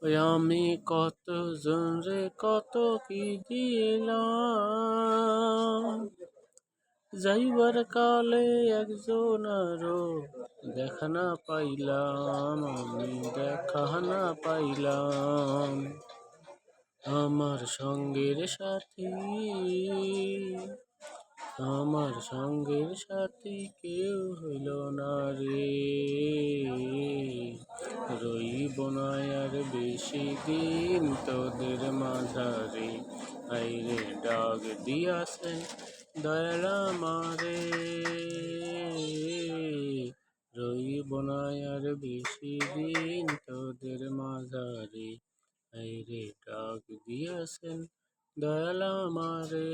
ওই আমি কত জনরে কত কি দিলাম, যাইবার কালে একজন আরো দেখা না পাইলাম, আমি দেখা না পাইলাম। আমার সঙ্গের সাথী, আমার সঙ্গের সাথী কেউ হইল না রে, রইব না আর বেশি দিন তোদের মাঝারে। আইরে ডাক দিয়াছেন দয়াল আমারে, রইব না আর বেশি দিন তোদের মাঝারে। আইরে ডাক দিয়াছেন দয়াল আমারে।